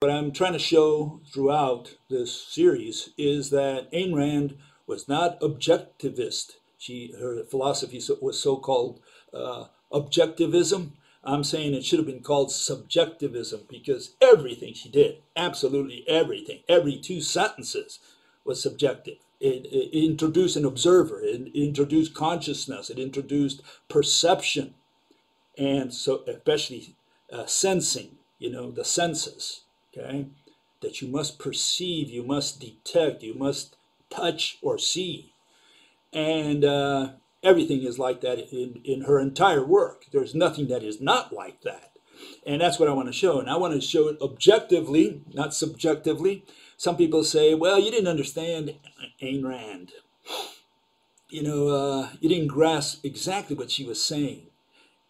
What I'm trying to show throughout this series is that Ayn Rand was not objectivist. Her philosophy was so-called objectivism. I'm saying it should have been called subjectivism because everything she did, absolutely everything, every 2 sentences was subjective. It introduced an observer, it introduced consciousness, it introduced perception, and so especially sensing, the senses, okay? That you must perceive, you must detect, you must touch or see. And everything is like that in her entire work. There's nothing that is not like that. And that's what I want to show. And I want to show it objectively, not subjectively. Some people say, well, you didn't understand Ayn Rand. You didn't grasp exactly what she was saying.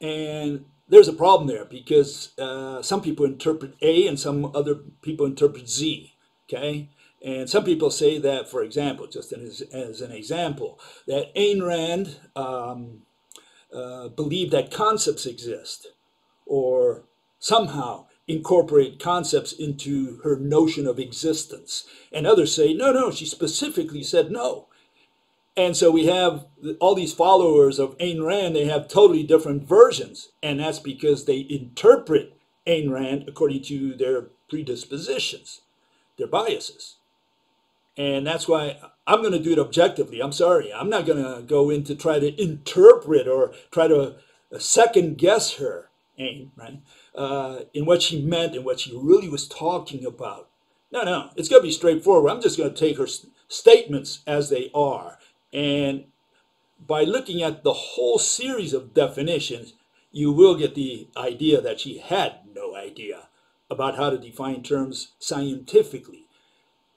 And there's a problem there because some people interpret A and some other people interpret Z, okay? And some people say that, for example, just as an example, that Ayn Rand believed that concepts exist or somehow incorporate concepts into her notion of existence. And others say, no, she specifically said no. And so we have all these followers of Ayn Rand, they have totally different versions. And that's because they interpret Ayn Rand according to their predispositions, their biases. And that's why I'm going to do it objectively. I'm sorry. I'm not going to go in to try to interpret or try to second guess her, Ayn, right? In what she meant and what she really was talking about. No, it's going to be straightforward. I'm just going to take her statements as they are. And by looking at the whole series of definitions, you will get the idea that she had no idea about how to define terms scientifically,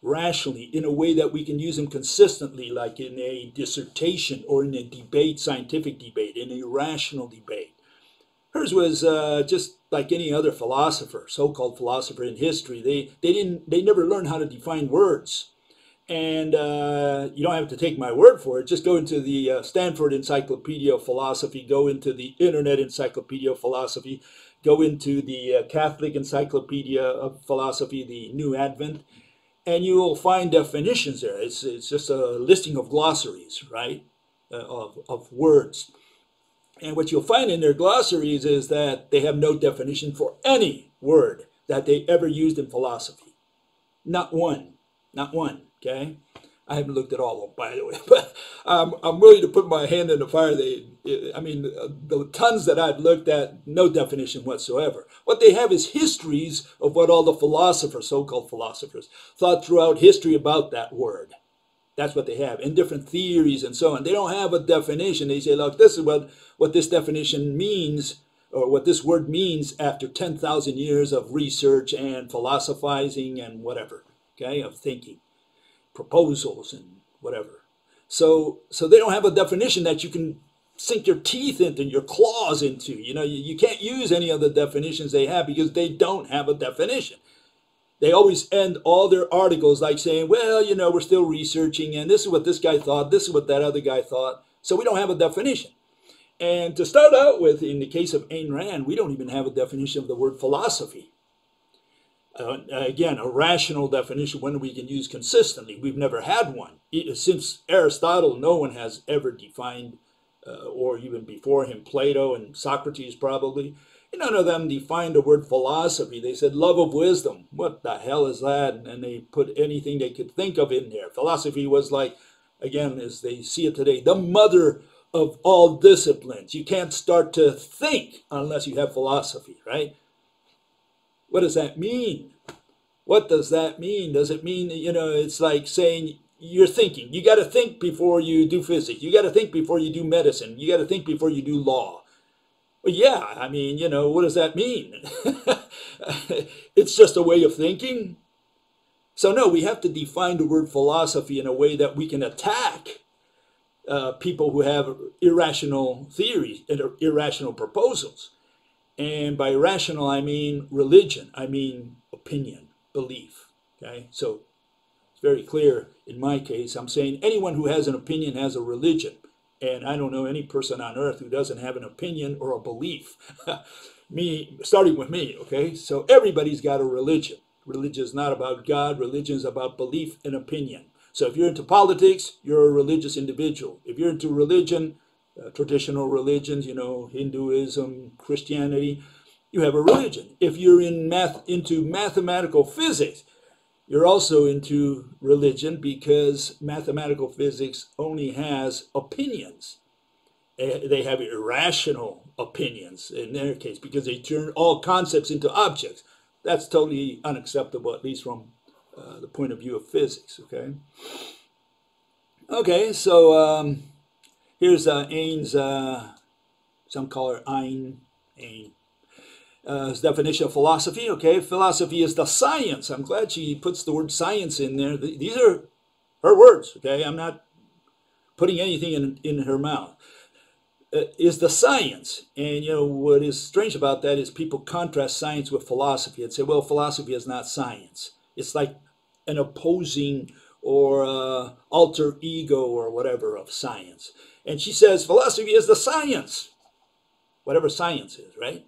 rationally, in a way that we can use them consistently, like in a dissertation or in a debate, scientific debate, in a rational debate. Hers was just like any other philosopher, so-called philosopher in history. They never learned how to define words. And you don't have to take my word for it. Just go into the Stanford Encyclopedia of Philosophy, go into the Internet Encyclopedia of Philosophy, go into the Catholic Encyclopedia of Philosophy, the New Advent, and you will find definitions there. It's just a listing of glossaries, right, of words. And what you'll find in their glossaries is that they have no definition for any word that they ever used in philosophy. Not one. Okay, I haven't looked at all of them, by the way, but I'm willing to put my hand in the fire. The tons that I've looked at, no definition whatsoever. What they have is histories of what all the philosophers, so-called philosophers, thought throughout history about that word. That's what they have, in different theories and so on. They don't have a definition. They say, look, this is what this definition means, or what this word means after 10,000 years of research and philosophizing and whatever, okay, of thinking. Proposals and whatever. So they don't have a definition that you can sink your teeth into, your claws into. You can't use any of the definitions they have because they don't have a definition. They always end all their articles like saying, well, we're still researching and this is what this guy thought, this is what that other guy thought. So we don't have a definition. And to start out with, in the case of Ayn Rand, we don't even have a definition of the word philosophy. Again, a rational definition, one we can use consistently. We've never had one. Since Aristotle, no one has ever defined, or even before him, Plato and Socrates probably, none of them defined the word philosophy. They said love of wisdom. What the hell is that? And they put anything they could think of in there. Philosophy was like, again, as they see it today, the mother of all disciplines. You can't start to think unless you have philosophy, right? What does that mean? What does that mean? Does it mean, it's like saying you're thinking. You got to think before you do physics. You got to think before you do medicine. You got to think before you do law. Well, yeah, what does that mean? It's just a way of thinking. So no, we have to define the word philosophy in a way that we can attack people who have irrational theories and irrational proposals. And by irrational, I mean religion. I mean opinion, belief. Okay, so it's very clear in my case. I'm saying anyone who has an opinion has a religion. And I don't know any person on earth who doesn't have an opinion or a belief. Starting with me, okay? So everybody's got a religion, Religion is not about God. Religion is about belief and opinion. So if you're into politics, you're a religious individual. If you're into religion, traditional religions, Hinduism, Christianity, you have a religion. If you're into mathematical physics, you're also into religion, because mathematical physics only has opinions. They have irrational opinions in their case, because they turn all concepts into objects. That's totally unacceptable, at least from the point of view of physics. Okay, so here's Ayn's, some call her Ayn. His definition of philosophy. Okay, philosophy is the science. I'm glad she puts the word science in there. These are her words. Okay, I'm not putting anything in her mouth. Is the science. And what is strange about that is people contrast science with philosophy and say, well, philosophy is not science. It's like an opposing or alter ego or whatever of science. And she says philosophy is the science, whatever science is, right?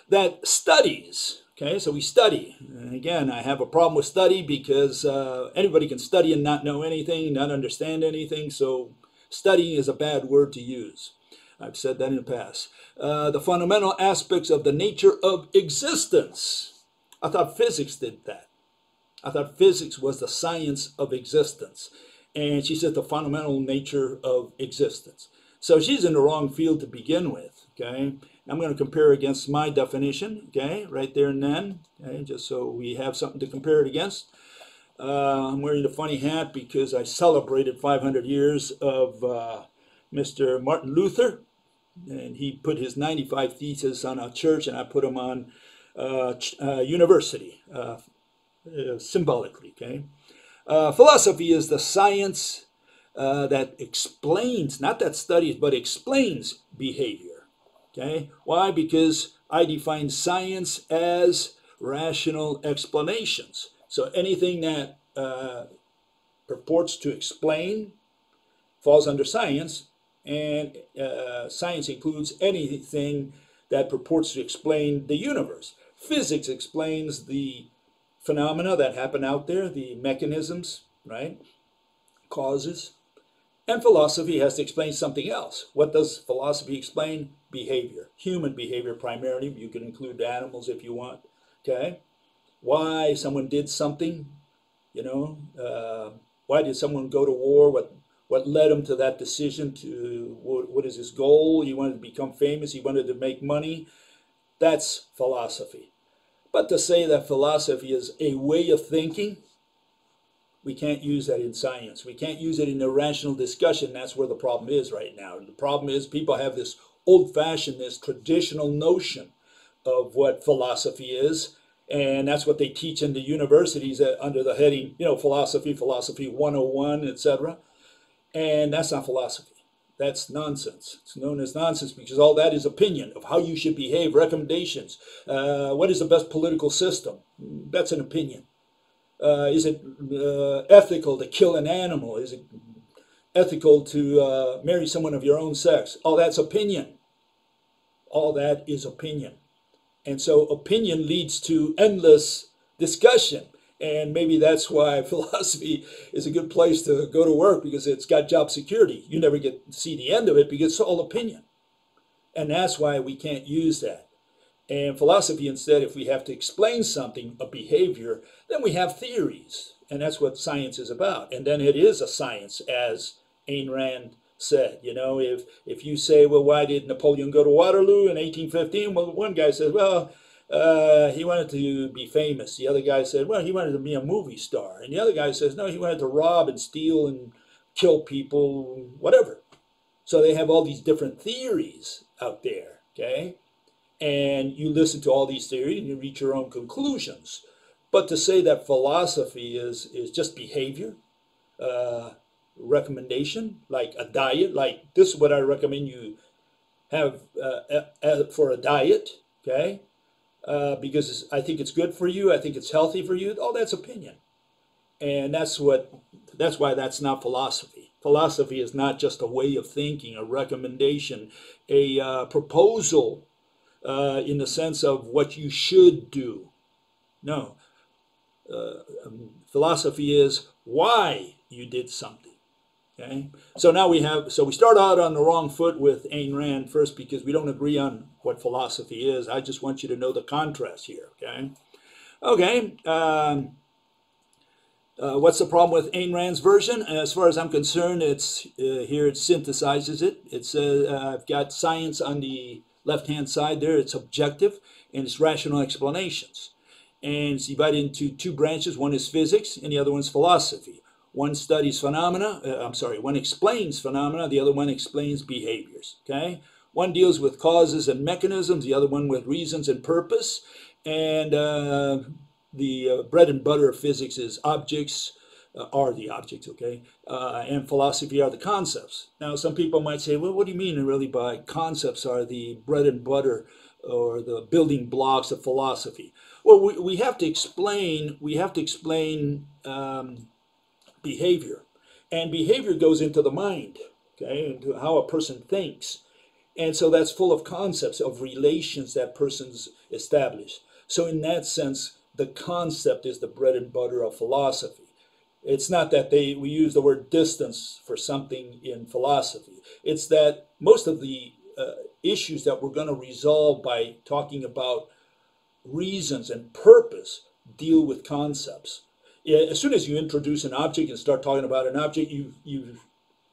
That studies. Okay, so we study. And again, I have a problem with study, because anybody can study and not know anything, not understand anything. So studying is a bad word to use. I've said that in the past. The fundamental aspects of the nature of existence. I thought physics did that. I thought physics was the science of existence. And she said the fundamental nature of existence. So she's in the wrong field to begin with. Okay, I'm going to compare against my definition. Okay, right there and then. Okay, just so we have something to compare it against. I'm wearing a funny hat because I celebrated 500 years of Mr. Martin Luther. And he put his 95 Theses on a church, and I put them on university, symbolically. Okay, philosophy is the science that explains, not that studies, but explains behavior. Okay, why? Because I define science as rational explanations. So anything that purports to explain falls under science. And science includes anything that purports to explain the universe. Physics explains the phenomena that happen out there, the mechanisms, right? Causes. And philosophy has to explain something else. What does philosophy explain? Behavior. Human behavior primarily. You can include animals if you want. Okay? Why someone did something. Why did someone go to war? What led him to that decision? To what is his goal? He wanted to become famous. He wanted to make money. That's philosophy. But to say that philosophy is a way of thinking, we can't use that in science. We can't use it in a rational discussion. That's where the problem is right now. The problem is people have this old-fashioned, this traditional notion of what philosophy is. And that's what they teach in the universities under the heading, philosophy 101, etc. And that's not philosophy. That's nonsense. It's known as nonsense because all that is opinion of how you should behave, recommendations. What is the best political system? That's an opinion. Is it ethical to kill an animal? Is it ethical to marry someone of your own sex? All that's opinion. All that is opinion. And so opinion leads to endless discussion. And maybe that's why philosophy is a good place to go to work, because it's got job security. You never get to see the end of it because it's all opinion. And that's why we can't use that. And philosophy, instead, if we have to explain something, a behavior, then we have theories. And that's what science is about. And then it is a science, as Ayn Rand said. If you say, well, why did Napoleon go to Waterloo in 1815? Well, one guy says, well, he wanted to be famous. The other guy said, well, he wanted to be a movie star. And the other guy says, no, he wanted to rob and steal and kill people, whatever. So they have all these different theories out there, okay? And you listen to all these theories and you reach your own conclusions. But to say that philosophy is just behavior, recommendation, like a diet, like this is what I recommend you have for a diet, okay? Because I think it's good for you, I think it's healthy for you. All that's opinion. And that's why that's not philosophy. Philosophy is not just a way of thinking, a recommendation, a proposal in the sense of what you should do. No. Philosophy is why you did something. Okay, so now we start out on the wrong foot with Ayn Rand first because we don't agree on what philosophy is. I just want you to know the contrast here. Okay. What's the problem with Ayn Rand's version? As far as I'm concerned, it's here it synthesizes it. It says I've got science on the left-hand side there. It's objective and it's rational explanations. And it's divided into two branches. One is physics and the other one's philosophy. One studies phenomena, one explains phenomena, the other one explains behaviors, okay? One deals with causes and mechanisms, the other one with reasons and purpose. And the bread and butter of physics is objects, are the objects, okay? And philosophy are the concepts. Now, some people might say, well, what do you mean really by concepts are the bread and butter or the building blocks of philosophy? Well, we have to explain, behavior. And behavior goes into the mind, okay, into how a person thinks. And so that's full of concepts of relations that persons establish. So in that sense, the concept is the bread and butter of philosophy. It's not that we use the word distance for something in philosophy. It's that most of the issues that we're going to resolve by talking about reasons and purpose deal with concepts. As soon as you introduce an object and start talking about an object, you've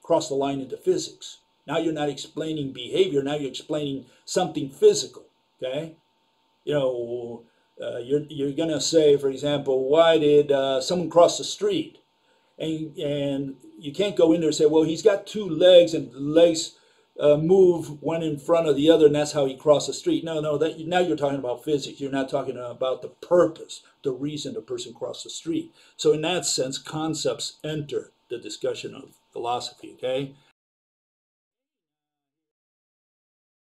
crossed the line into physics. Now you're not explaining behavior. Now you're explaining something physical. Okay, you're going to say, for example, why did someone cross the street? And you can't go in there and say, well, he's got two legs and the legs move one in front of the other, and that's how he crossed the street. No, now you're talking about physics. You're not talking about the purpose, the reason a person crossed the street. So in that sense, concepts enter the discussion of philosophy, okay?